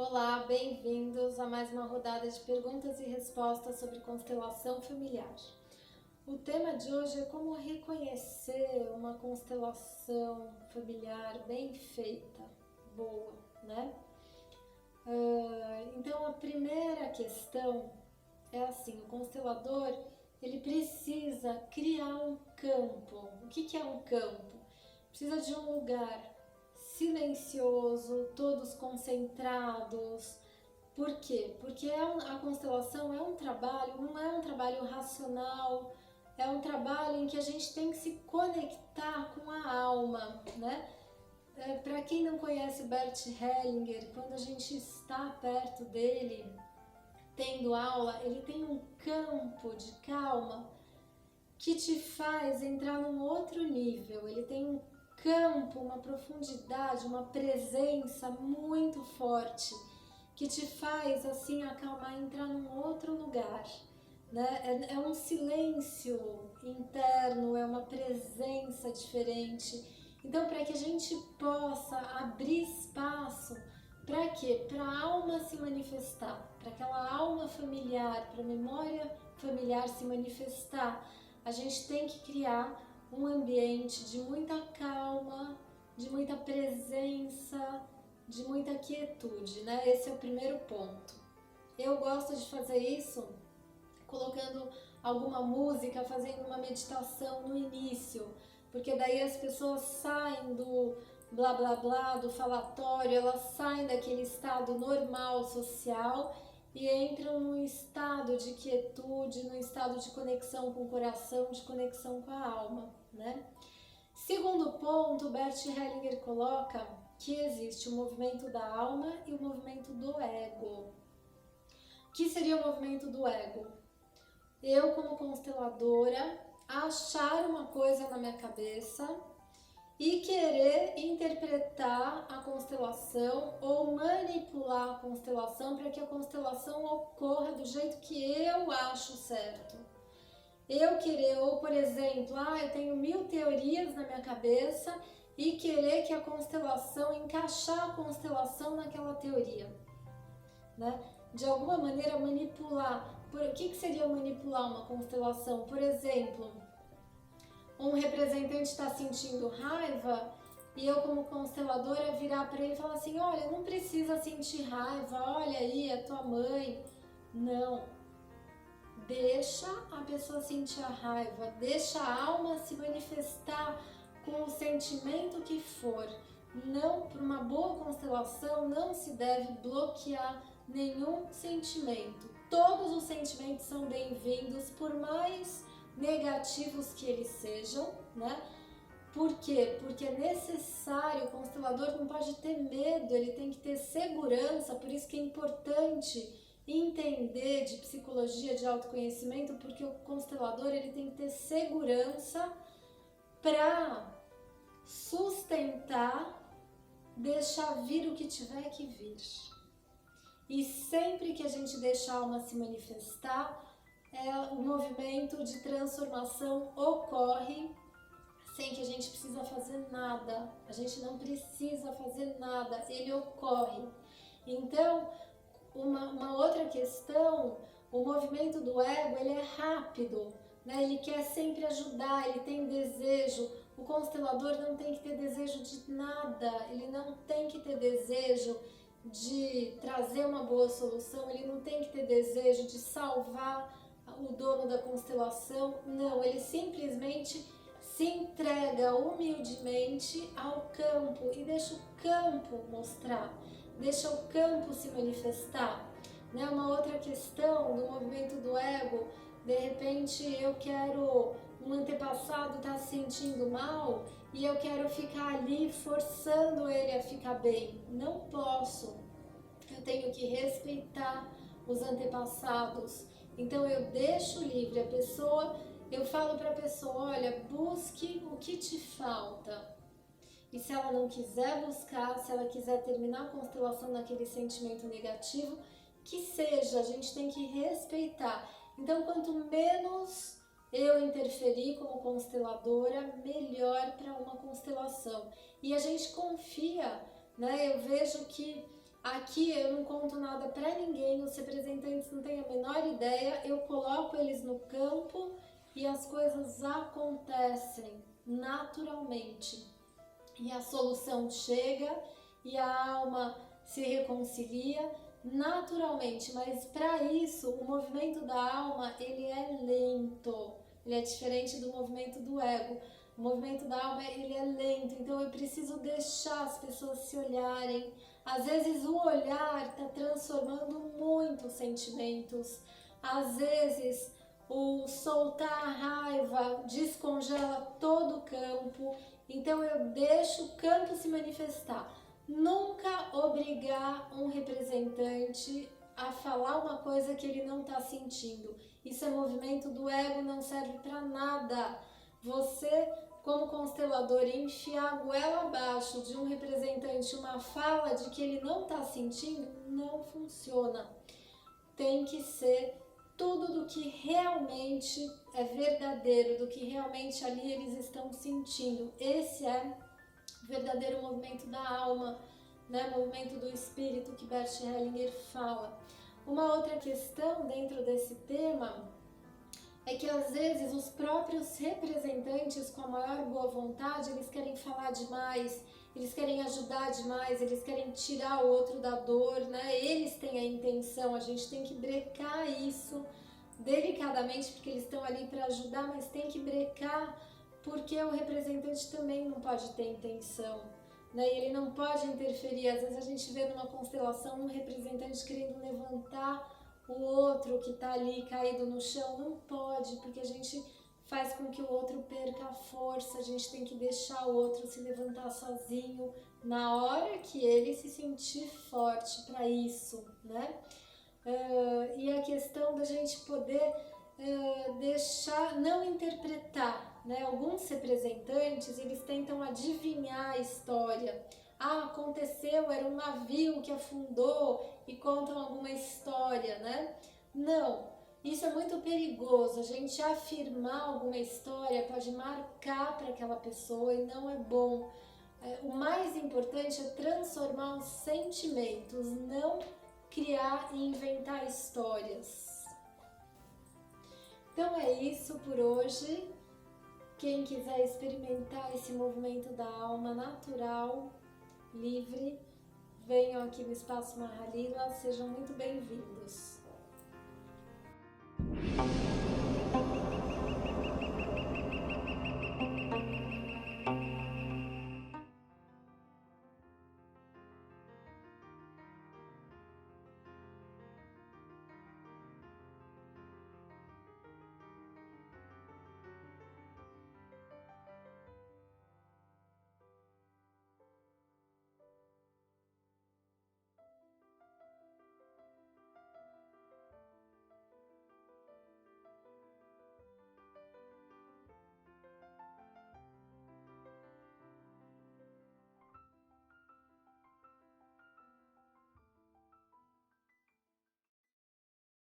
Olá, bem-vindos a mais uma rodada de perguntas e respostas sobre constelação familiar. O tema de hoje é como reconhecer uma constelação familiar bem feita, boa, né? Então a primeira questão é assim, o constelador ele precisa criar um campo. O que é um campo? Precisa de um lugar silencioso, todos concentrados. Por quê? Porque a constelação é um trabalho, não é um trabalho racional, é um trabalho em que a gente tem que se conectar com a alma, né? Para quem não conhece Bert Hellinger, quando a gente está perto dele, tendo aula, ele tem um campo de calma que te faz entrar num outro nível. Ele tem um campo, uma profundidade, uma presença muito forte que te faz assim acalmar, entrar num outro lugar, né? É um silêncio interno, é uma presença diferente. Então, para que a gente possa abrir espaço para quê? Para a alma se manifestar, para aquela alma familiar, para a memória familiar se manifestar, a gente tem que criar um ambiente de muita calma, de muita presença, de muita quietude, né? Esse é o primeiro ponto. Eu gosto de fazer isso colocando alguma música, fazendo uma meditação no início, porque daí as pessoas saem do blá blá blá, do falatório, elas saem daquele estado normal social e entram num estado de quietude, num estado de conexão com o coração, de conexão com a alma, né? Segundo ponto, Bert Hellinger coloca que existe o movimento da alma e o movimento do ego. O que seria o movimento do ego? Eu, como consteladora, achar uma coisa na minha cabeça e querer interpretar a constelação ou manipular a constelação para que a constelação ocorra do jeito que eu acho certo. Eu querer, ou por exemplo, eu tenho 1000 teorias na minha cabeça e querer que a constelação, encaixar a constelação naquela teoria, né? De alguma maneira manipular. O que seria manipular uma constelação? Por exemplo, um representante está sentindo raiva e eu como consteladora virar para ele e falar assim, olha, não precisa sentir raiva, olha aí, é tua mãe. Não. Deixa a pessoa sentir a raiva, deixa a alma se manifestar com o sentimento que for. Não, para uma boa constelação, não se deve bloquear nenhum sentimento. Todos os sentimentos são bem-vindos, por mais negativos que eles sejam, né? Por quê? Porque é necessário, o constelador não pode ter medo, ele tem que ter segurança, por isso que é importante entender de psicologia, de autoconhecimento, porque o constelador ele tem que ter segurança para sustentar, deixar vir o que tiver que vir. E sempre que a gente deixa a alma se manifestar, o movimento de transformação ocorre sem que a gente precisa fazer nada. A gente não precisa fazer nada, ele ocorre. Então, uma outra questão, o movimento do ego, ele é rápido, né? Ele quer sempre ajudar, ele tem desejo. O constelador não tem que ter desejo de nada, ele não tem que ter desejo de trazer uma boa solução, ele não tem que ter desejo de salvar o dono da constelação, não, ele simplesmente se entrega humildemente ao campo e deixa o campo mostrar, deixa o campo se manifestar, né? Uma outra questão do movimento do ego, de repente eu quero, um antepassado está se sentindo mal e eu quero ficar ali forçando ele a ficar bem. Não posso, eu tenho que respeitar os antepassados, então eu deixo livre a pessoa, eu falo para a pessoa, olha, busque o que te falta. E se ela não quiser buscar, se ela quiser terminar a constelação naquele sentimento negativo, que seja, a gente tem que respeitar. Então, quanto menos eu interferir como consteladora, melhor para uma constelação. E a gente confia, né? Eu vejo que Aqui eu não conto nada para ninguém, os representantes não têm a menor ideia, eu coloco eles no campo e as coisas acontecem naturalmente. E a solução chega e a alma se reconcilia naturalmente, mas para isso o movimento da alma ele é lento, ele é diferente do movimento do ego. O movimento da alma ele é lento, então eu preciso deixar as pessoas se olharem. Às vezes o olhar está transformando muitos sentimentos, às vezes o soltar a raiva descongela todo o campo, então eu deixo o campo se manifestar. Nunca obrigar um representante a falar uma coisa que ele não está sentindo. Isso é movimento do ego, não serve para nada. Você, como constelador, enfiar a goela abaixo de um representante uma fala de que ele não está sentindo, não funciona. Tem que ser tudo do que realmente é verdadeiro, do que realmente ali eles estão sentindo. Esse é o verdadeiro movimento da alma, né? Movimento do espírito que Bert Hellinger fala. Uma outra questão dentro desse tema é que às vezes os próprios representantes com a maior boa vontade, eles querem falar demais, eles querem ajudar demais, eles querem tirar o outro da dor, né? Eles têm a intenção, a gente tem que brecar isso delicadamente, porque eles estão ali para ajudar, mas tem que brecar porque o representante também não pode ter intenção, né? E ele não pode interferir. Às vezes a gente vê numa constelação um representante querendo levantar o outro que está ali caído no chão. Não pode, porque a gente faz com que o outro perca a força, a gente tem que deixar o outro se levantar sozinho na hora que ele se sentir forte para isso, né? E a questão da gente poder deixar, não interpretar, né? Alguns representantes, eles tentam adivinhar a história. Ah, aconteceu, era um navio que afundou e contam alguma história, né? Não, isso é muito perigoso. A gente afirmar alguma história pode marcar para aquela pessoa e não é bom. O mais importante é transformar os sentimentos, não criar e inventar histórias. Então é isso por hoje. Quem quiser experimentar esse movimento da alma natural, livre, venham aqui no Espaço Mahalila, sejam muito bem-vindos.